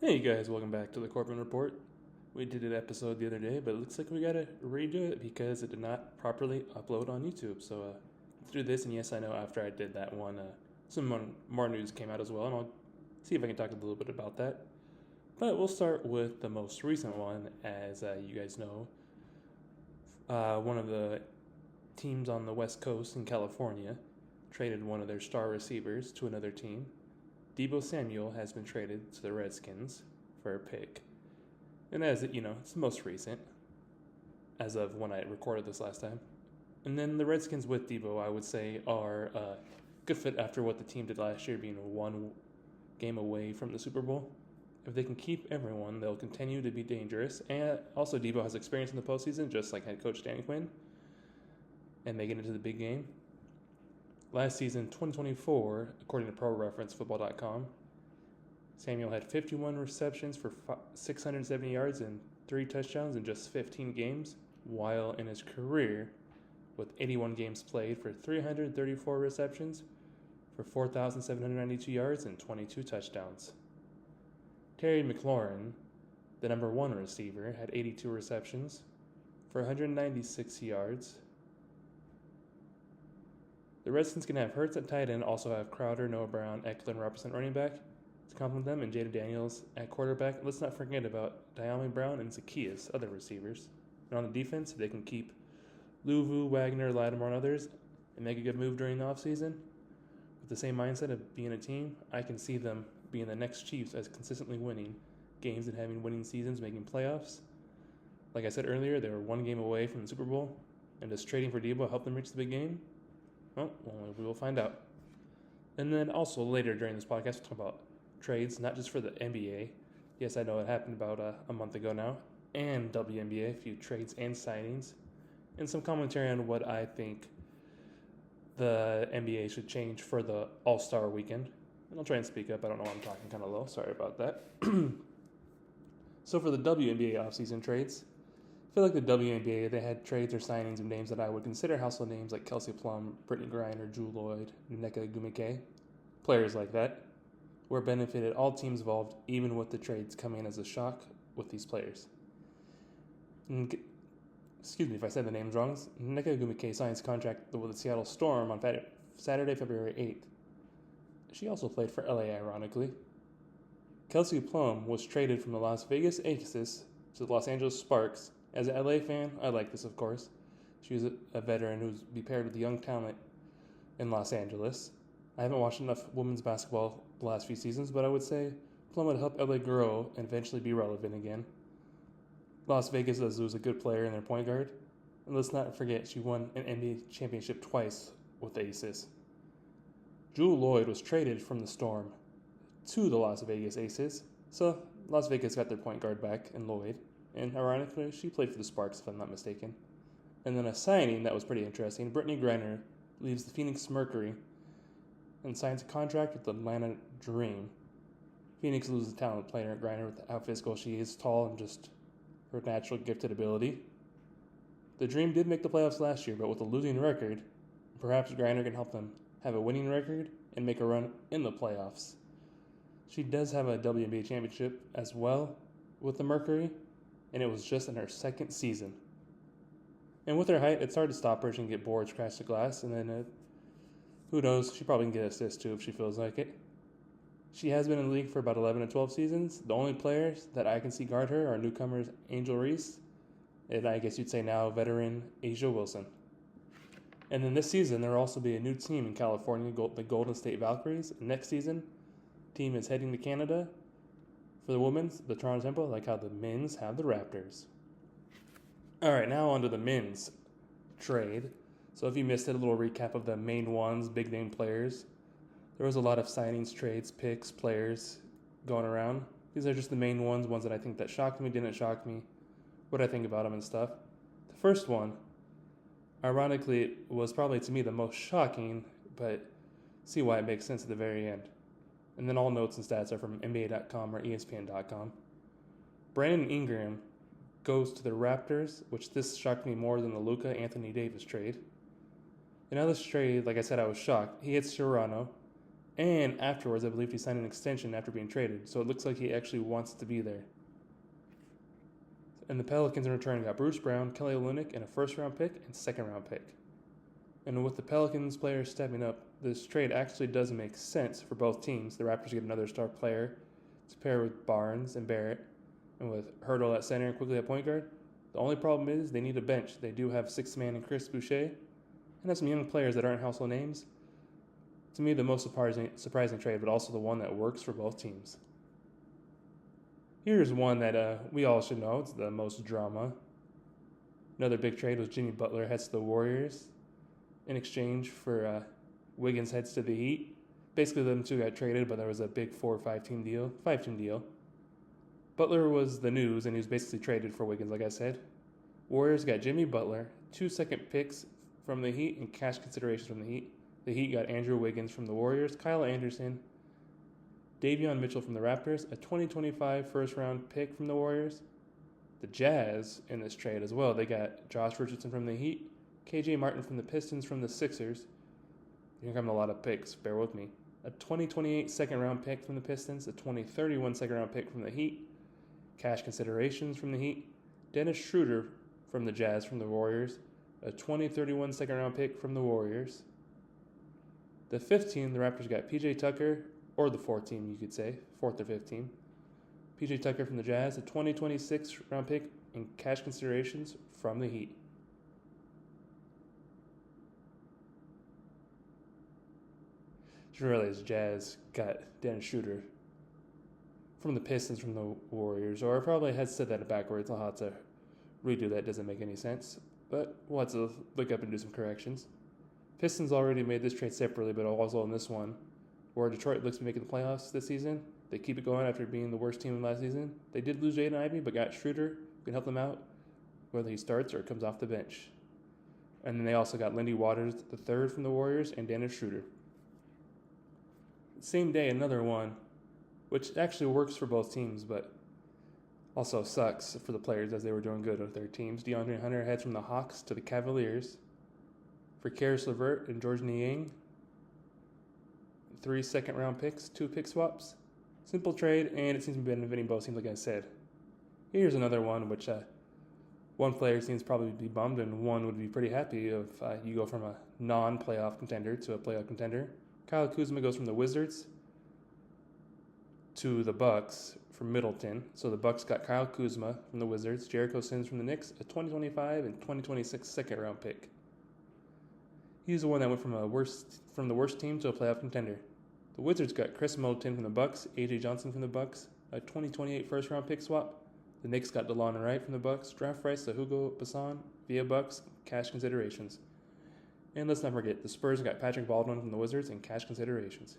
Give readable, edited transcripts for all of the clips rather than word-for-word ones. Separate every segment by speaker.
Speaker 1: Hey guys, welcome back to the Corbin Report. We did an episode the other day, but it looks like we gotta redo it because it did not properly upload on YouTube. So let's do this. And yes, I know after I did that one, some more news came out as well, and I'll see if I can talk a little bit about that. But we'll start with the most recent one. As you guys know, one of the teams on the West Coast in California traded one of their star receivers to another team. Deebo Samuel has been traded to the Redskins for a pick. And as it, it's the most recent, as of when I recorded this last time. And then the Redskins with Deebo, I would say, are a good fit after what the team did last year, being one game away from the Super Bowl. If they can keep everyone, they'll continue to be dangerous. And also, Deebo has experience in the postseason, just like head coach Dan Quinn, and make it into the big game. Last season, 2024, according to ProReferenceFootball.com, Samuel had 51 receptions for 670 yards and 3 touchdowns in just 15 games, while in his career, with 81 games played for 334 receptions for 4,792 yards and 22 touchdowns. Terry McLaurin, the number 1 receiver, had 82 receptions for 196 yards. The Redskins can have Hurts at tight end, also have Crowder, Noah Brown, Eckler, and Robertson running back to complement them, and Jaden Daniels at quarterback. Let's not forget about Diami Brown and Zacchaeus, other receivers. And on the defense, they can keep Luvu, Wagner, Lattimore, and others, and make a good move during the offseason. With the same mindset of being a team, I can see them being the next Chiefs as consistently winning games and having winning seasons, making playoffs. Like I said earlier, they were one game away from the Super Bowl, and just trading for Deebo helped them reach the big game. Well, we will find out. And then also later during this podcast, we'll talk about trades, not just for the NBA. Yes, I know it happened about a month ago now. And WNBA, a few trades and signings. And some commentary on what I think the NBA should change for the All-Star weekend. And I'll try and speak up. I don't know why I'm talking kind of low. Sorry about that. So for the WNBA offseason trades, I feel like the WNBA, they had trades or signings of names that I would consider household names like Kelsey Plum, Brittany Griner, Jewel Lloyd, Nneka Ogwumike, players like that, where benefited all teams involved, even with the trades coming as a shock with these players. Excuse me if I said the names wrong. Nneka Ogwumike signs contract with the Seattle Storm on Saturday, February 8th. She also played for LA, ironically. Kelsey Plum was traded from the Las Vegas Aces to the Los Angeles Sparks. As an LA fan, I like this, of course. She was a veteran who's be paired with the young talent in Los Angeles. I haven't watched enough women's basketball the last few seasons, but I would say Plum would help LA grow and eventually be relevant again. Las Vegas does lose a good player in their point guard. And let's not forget, she won an NBA championship twice with the Aces. Jewel Lloyd was traded from the Storm to the Las Vegas Aces, so Las Vegas got their point guard back in Lloyd. And ironically, she played for the Sparks, if I'm not mistaken. And then a signing that was pretty interesting, Brittany Griner leaves the Phoenix Mercury and signs a contract with the Atlanta Dream. Phoenix loses a talented player, Griner, with how physical she is, tall, and just her natural gifted ability. The Dream did make the playoffs last year, but with a losing record, perhaps Griner can help them have a winning record and make a run in the playoffs. She does have a WNBA championship as well with the Mercury, and it was just in her second season. And with her height, it's hard to stop her. She can get bored, crash the glass, and then who knows, she probably can get assists too if she feels like it. She has been in the league for about 11 to 12 seasons. The only players that I can see guard her are newcomers Angel Reese, and I guess you'd say now veteran Asia Wilson. And then this season, there will also be a new team in California, the Golden State Valkyries. Next season, the team is heading to Canada. For the women's, the Toronto Temple, like how the men's have the Raptors. All right, now on to the men's trade. So if you missed it, a little recap of the main ones, big name players. There was a lot of signings, trades, picks, players going around. These are just the main ones that I think that shocked me, didn't shock me, what I think about them and stuff. The first one, ironically, was probably to me the most shocking, but see why it makes sense at the very end. And then all notes and stats are from NBA.com or ESPN.com. Brandon Ingram goes to the Raptors, which this shocked me more than the Luka Anthony Davis trade. And now this trade, like I said, I was shocked. He hits Toronto, And afterwards, I believe he signed an extension after being traded, so it looks like he actually wants to be there. And the Pelicans in return got Bruce Brown, Kelly Olynyk, and a first-round pick and second-round pick. And with the Pelicans players stepping up, this trade actually does make sense for both teams. The Raptors get another star player to pair with Barnes and Barrett, and with Hurdle at center and Quickly at point guard. The only problem is they need a bench. They do have six-man and Chris Boucher, and have some young players that aren't household names. To me, the most surprising trade, but also the one that works for both teams. Here's one that we all should know. It's the most drama. Another big trade was Jimmy Butler heads to the Warriors in exchange for Wiggins heads to the Heat. Basically, them two got traded, but there was a big 4 or 5 team deal. Butler was the news, and he was basically traded for Wiggins, like I said. Warriors got Jimmy Butler, 2 second picks from the Heat, and cash considerations from the Heat. The Heat got Andrew Wiggins from the Warriors, Kyle Anderson, Davion Mitchell from the Raptors, a 2025 first-round pick from the Warriors. The Jazz in this trade as well. They got Josh Richardson from the Heat, KJ Martin from the Pistons from the Sixers. Here come a lot of picks, bear with me. A 2028 second-round pick from the Pistons, a 2031 second-round pick from the Heat, cash considerations from the Heat, Dennis Schroeder from the Jazz from the Warriors, a 2031 second-round pick from the Warriors. The fifth team, the Raptors got PJ Tucker, or the fourth team, you could say, fourth or fifth team. PJ Tucker from the Jazz, a 2026 round pick, and cash considerations from the Heat. Didn't realize Jazz got Dennis Schroeder from the Pistons from the Warriors, or I probably had said that backwards. I'll have to redo that. Doesn't make any sense, but we'll have to look up and do some corrections. Pistons already made this trade separately, but also in this one, where Detroit looks to be making the playoffs this season. They keep it going after being the worst team last season. They did lose Jaden Ivey, but got Schroeder, who can help them out, whether he starts or comes off the bench. And then they also got Lindy Waters III from the Warriors and Dennis Schroeder. Same day, another one, which actually works for both teams, but also sucks for the players as they were doing good with their teams. DeAndre Hunter heads from the Hawks to the Cavaliers for Karis LeVert and George Niang. 3 second-round picks, 2 pick swaps. Simple trade, and it seems to be benefiting both teams, like I said. Here's another one, which one player seems probably to be bummed, and one would be pretty happy if you go from a non-playoff contender to a playoff contender. Kyle Kuzma goes from the Wizards to the Bucks from Middleton. So the Bucks got Kyle Kuzma from the Wizards, Jericho Sims from the Knicks, a 2025 and 2026 second-round pick. He's the one that went from the worst team to a playoff contender. The Wizards got Chris Middleton from the Bucks, AJ Johnson from the Bucks, a 2028 first-round pick swap. The Knicks got DeLon Wright from the Bucks, draft rights to Hugo Bassan via Bucks, cash considerations. And let's not forget, the Spurs got Patrick Baldwin from the Wizards and cash considerations.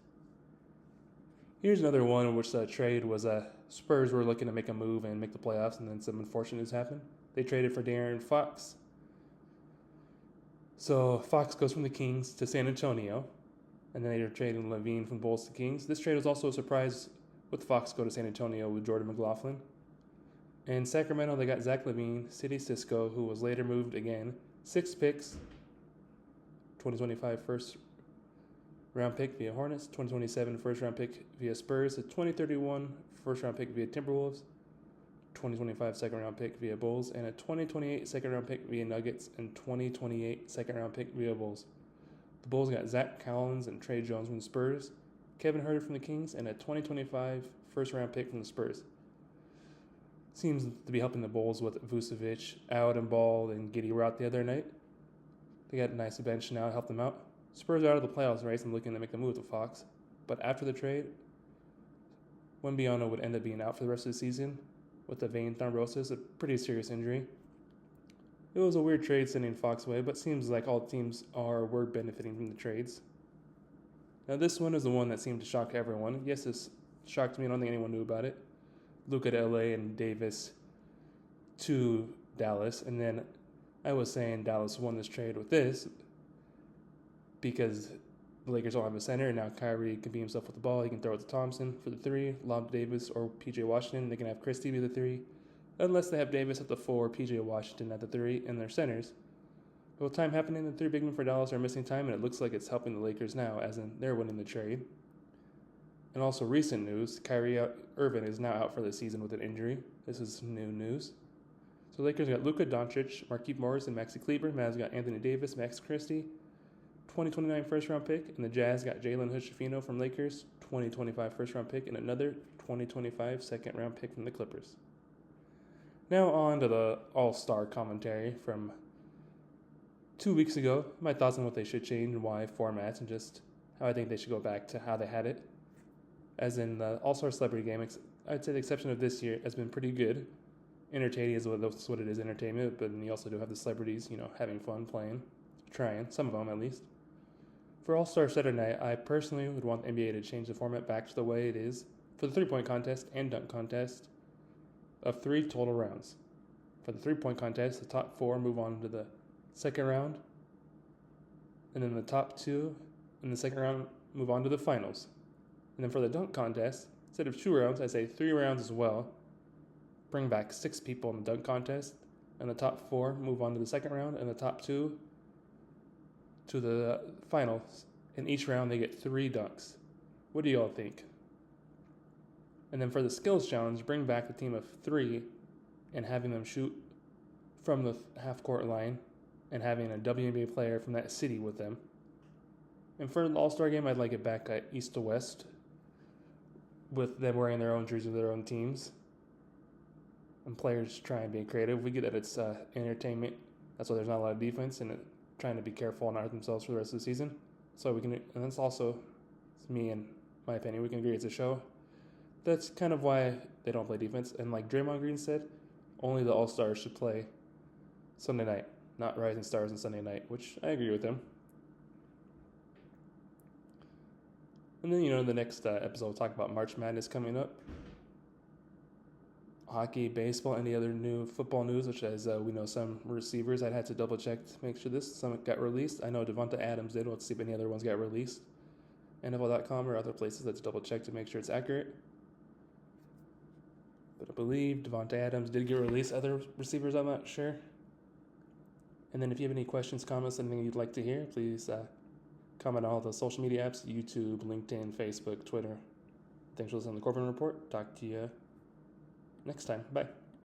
Speaker 1: Here's another one in which the trade was Spurs were looking to make a move and make the playoffs, and then some unfortunate news happened. They traded for De'Aaron Fox. So Fox goes from the Kings to San Antonio, and then they were trading Levine from Bulls to Kings. This trade was also a surprise with Fox go to San Antonio with Jordan McLaughlin. In Sacramento, they got Zach LaVine, City Cisco, who was later moved again. 6 picks, 2025 first-round pick via Hornets, 2027 first-round pick via Spurs, a 2031 first-round pick via Timberwolves, 2025 second-round pick via Bulls, and a 2028 second-round pick via Nuggets, and 2028 second-round pick via Bulls. The Bulls got Zach Collins and Trey Jones from the Spurs, Kevin Huerter from the Kings, and a 2025 first-round pick from the Spurs. Seems to be helping the Bulls with Vucevic out and Ball and Giddey were out the other night. They got a nice bench now to help them out. Spurs are out of the playoffs race and looking to make the move with Fox. But after the trade, Wembanyama would end up being out for the rest of the season with a vein thrombosis, a pretty serious injury. It was a weird trade sending Fox away, but seems like all teams were benefiting from the trades. Now this one is the one that seemed to shock everyone. Yes, this shocked me. I don't think anyone knew about it. Luka to LA and Davis to Dallas. And then I was saying Dallas won this trade with this because the Lakers don't have a center, and now Kyrie can be himself with the ball. He can throw it to Thompson for the 3, lob to Davis or P.J. Washington. They can have Christie be the 3, unless they have Davis at the 4, P.J. Washington at the 3, and their centers. But with time happening, the 3 big men for Dallas are missing time, and it looks like it's helping the Lakers now, as in they're winning the trade. And also recent news, Kyrie Irving is now out for the season with an injury. This is new news. So Lakers got Luka Doncic, Markieff Morris, and Maxi Kleber. Mavs got Anthony Davis, Max Christie, 2029 first-round pick. And the Jazz got Jalen Hood-Schifino from Lakers, 2025 first-round pick, and another 2025 second-round pick from the Clippers. Now on to the All-Star commentary from 2 weeks ago. My thoughts on what they should change and why, formats, and just how I think they should go back to how they had it. As in the All-Star Celebrity Game, I'd say the exception of this year has been pretty good. Entertaining is what it is, entertainment, but then you also do have the celebrities, having fun, playing, trying, some of them at least. For All-Star Saturday Night, I personally would want the NBA to change the format back to the way it is for the three-point contest and dunk contest of 3 total rounds. For the three-point contest, the top 4 move on to the second round, and then the top 2 in the second round move on to the finals. And then for the dunk contest, instead of 2 rounds, I say 3 rounds as well. Bring back 6 people in the dunk contest, and the top 4 move on to the second round, and the top 2 to the finals. In each round, they get 3 dunks. What do you all think? And then for the skills challenge, bring back a team of 3 and having them shoot from the half-court line and having a WNBA player from that city with them. And for the All-Star game, I'd like it back at East to West with them wearing their own jerseys of their own teams. And players try and be creative. We get that it's entertainment. That's why there's not a lot of defense and trying to be careful and not hurt themselves for the rest of the season. So we can, and that's also, it's me and my opinion, we can agree it's a show. That's kind of why they don't play defense. And like Draymond Green said, only the All-Stars should play Sunday night, not Rising Stars on Sunday night, which I agree with him. And then, in the next episode, we'll talk about March Madness coming up. Hockey, baseball, any other new football news, which as we know some receivers, I'd had to double check to make sure some got released. I know Devonta Adams did. We'll see if any other ones got released. NFL.com or other places, let's double check to make sure it's accurate. But I believe Devonta Adams did get released. Other receivers, I'm not sure. And then if you have any questions, comments, anything you'd like to hear, please comment on all the social media apps, YouTube, LinkedIn, Facebook, Twitter. Thanks for listening to the Corbin Report. Talk to you next time. Bye.